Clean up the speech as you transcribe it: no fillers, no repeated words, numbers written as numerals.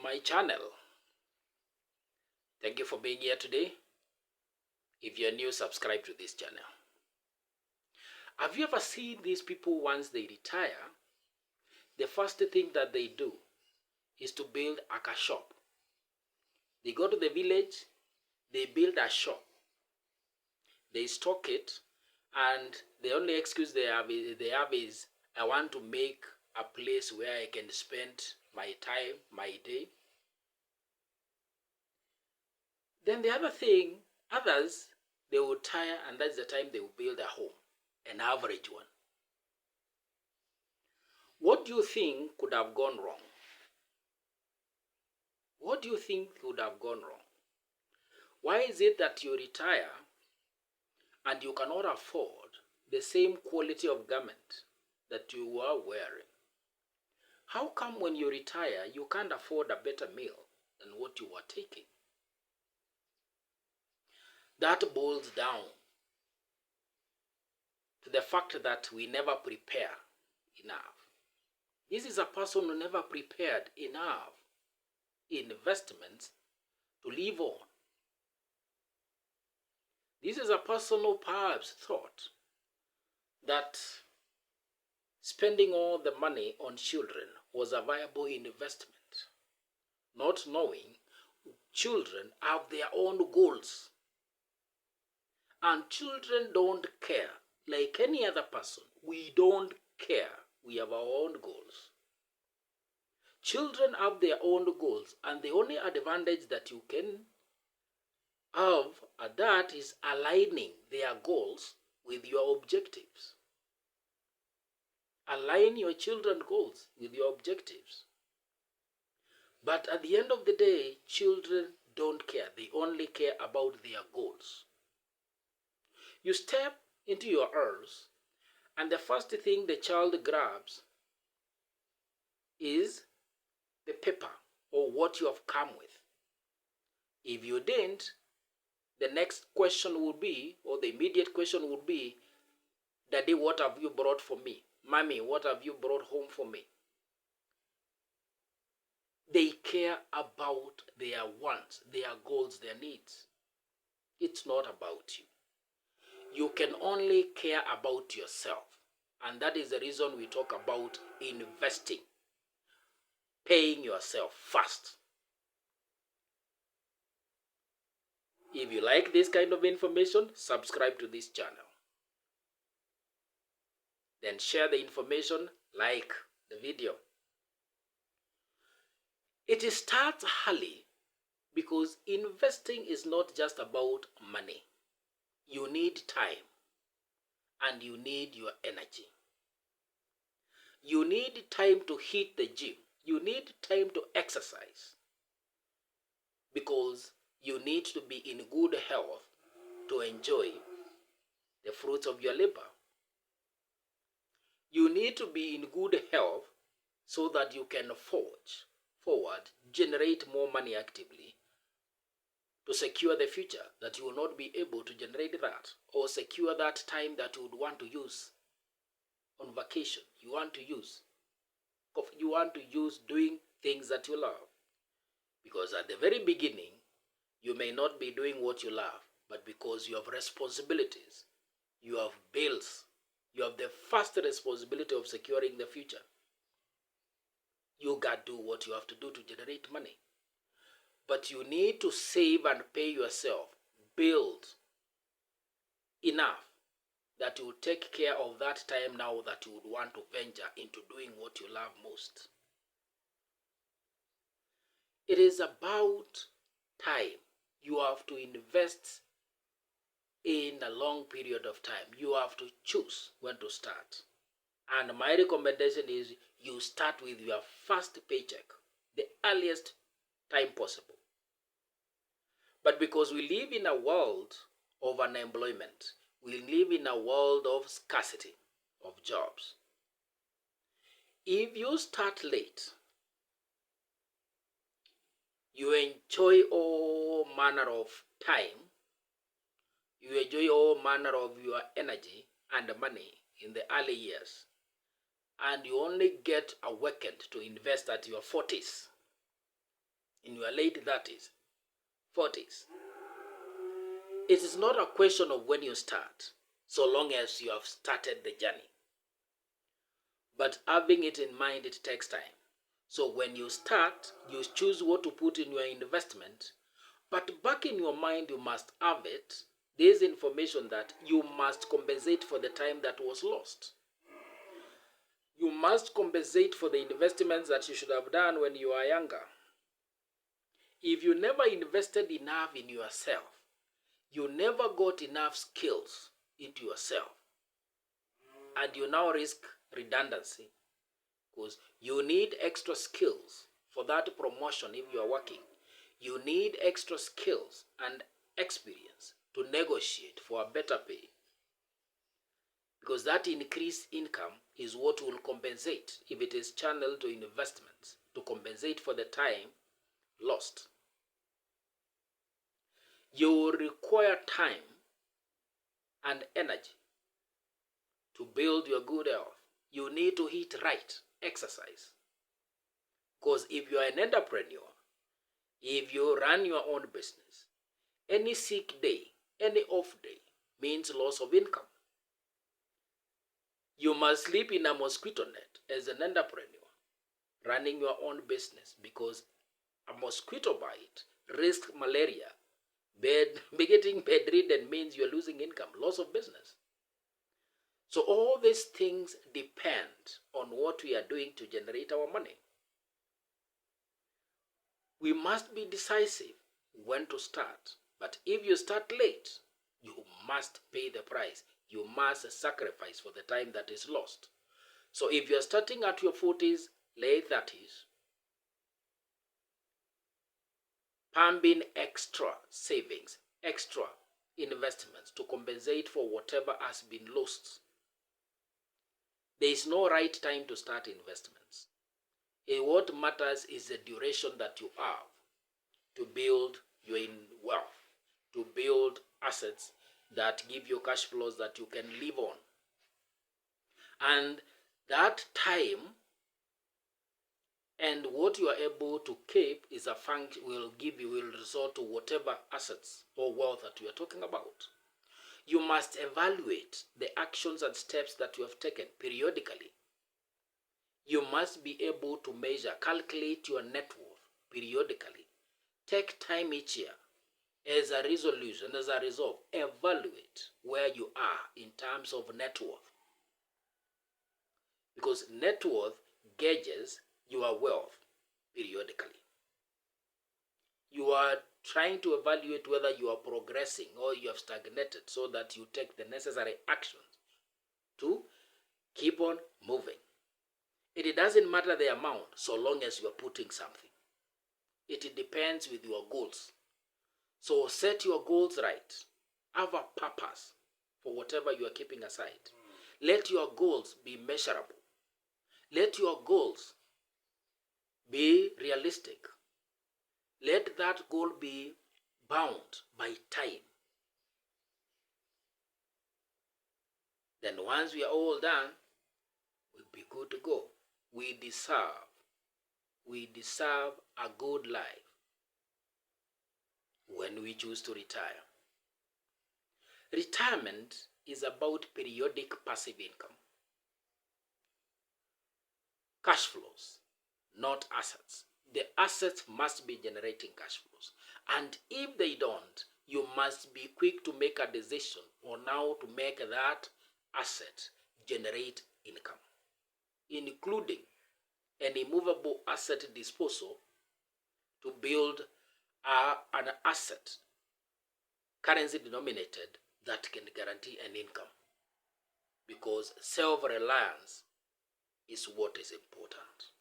my channel. Thank you for being here today. If you're new, subscribe to this channel. Have you ever seen these people once they retire? The first thing that they do is to build a shop. They go to the village, they build a shop, they stock it, and the only excuse they have is I want to make a place where I can spend my time, my day. Then the other thing, others, they will retire and that's the time they will build a home, an average one. What do you think could have gone wrong? What do you think could have gone wrong? Why is it that you retire and you cannot afford the same quality of garment that you were wearing? How come when you retire, you can't afford a better meal than what you were taking? That boils down to the fact that we never prepare enough. This is a person who never prepared enough investments to live on. This is a person who perhaps thought that spending all the money on children was a viable investment, not knowing children have their own goals. And children don't care. Like any other person, we don't care. We have our own goals. Children have their own goals, and the only advantage that you can have at that is aligning their goals with your objectives. Align your children's goals with your objectives. But at the end of the day, children don't care. They only care about their goals. You step into your house, and the first thing the child grabs is the paper or what you have come with. If you didn't, the next question would be, or the immediate question would be, Daddy, what have you brought for me? Mommy, what have you brought home for me? They care about their wants, their goals, their needs. It's not about you. You can only care about yourself. And that is the reason we talk about investing. Paying yourself first. If you like this kind of information, subscribe to this channel. Then share the information, like the video. It starts early because investing is not just about money. You need time and you need your energy. You need time to hit the gym. You need time to exercise because you need to be in good health to enjoy the fruits of your labor. You need to be in good health so that you can forge forward, generate more money actively to secure the future that you will not be able to generate that, or secure that time that you would want to use on vacation. You want to use doing things that you love. Because at the very beginning, you may not be doing what you love, but because you have responsibilities, you have bills, you have the first responsibility of securing the future. You got to do what you have to do to generate money. But you need to save and pay yourself, build enough that you will take care of that time now that you would want to venture into doing what you love most. It is about time. You have to invest in a long period of time. You have to choose when to start. And my recommendation is you start with your first paycheck, the earliest time possible. But because we live in a world of unemployment, we live in a world of scarcity of jobs. If you start late, you enjoy all manner of time, you enjoy all manner of your energy and money in the early years, and you only get awakened to invest at your 40s. in your late 30s, 40s. It is not a question of when you start, so long as you have started the journey. But having it in mind, it takes time. So when you start, you choose what to put in your investment, but back in your mind, you must have it. There's information that you must compensate for the time that was lost. You must compensate for the investments that you should have done when you were younger. If you never invested enough in yourself, you never got enough skills into yourself, and you now risk redundancy because you need extra skills for that promotion. If you are working, you need extra skills and experience to negotiate for a better pay, because that increased income is what will compensate, if it is channeled to investments, to compensate for the time lost. You will require time and energy to build your good health. You need to eat right, exercise. Because if you are an entrepreneur, if you run your own business, any sick day, any off day means loss of income. You must sleep in a mosquito net as an entrepreneur running your own business, because a mosquito bite risks malaria. Getting bedridden means you're losing income, loss of business. So all these things depend on what we are doing to generate our money. We must be decisive when to start. But if you start late, you must pay the price. You must sacrifice for the time that is lost. So if you're starting at your 40s, late 30s, pumping extra savings, extra investments to compensate for whatever has been lost, there is no right time to start investments. What matters is the duration that you have to build your wealth, to build assets that give you cash flows that you can live on. And that time and what you are able to keep is a function will result to whatever assets or wealth that we are talking about. You must evaluate the actions and steps that you have taken periodically. You must be able to measure, calculate your net worth periodically. Take time each year as a resolution, as a resolve, evaluate where you are in terms of net worth. Because net worth gauges your wealth periodically. You are trying to evaluate whether you are progressing or you have stagnated, so that you take the necessary actions to keep on moving. It doesn't matter the amount, so long as you are putting something. It depends with your goals. So set your goals right. Have a purpose for whatever you are keeping aside. Let your goals be measurable. Let your goals be realistic. Let that goal be bound by time. Then once we are all done, we'll be good to go. We deserve a good life when we choose to retire. Retirement is about periodic passive income. Cash flows, not assets. The assets must be generating cash flows. And if they don't, you must be quick to make a decision on how to make that asset generate income, including an immovable asset disposal to build an asset, currency denominated, that can guarantee an income. Because self-reliance is what is important.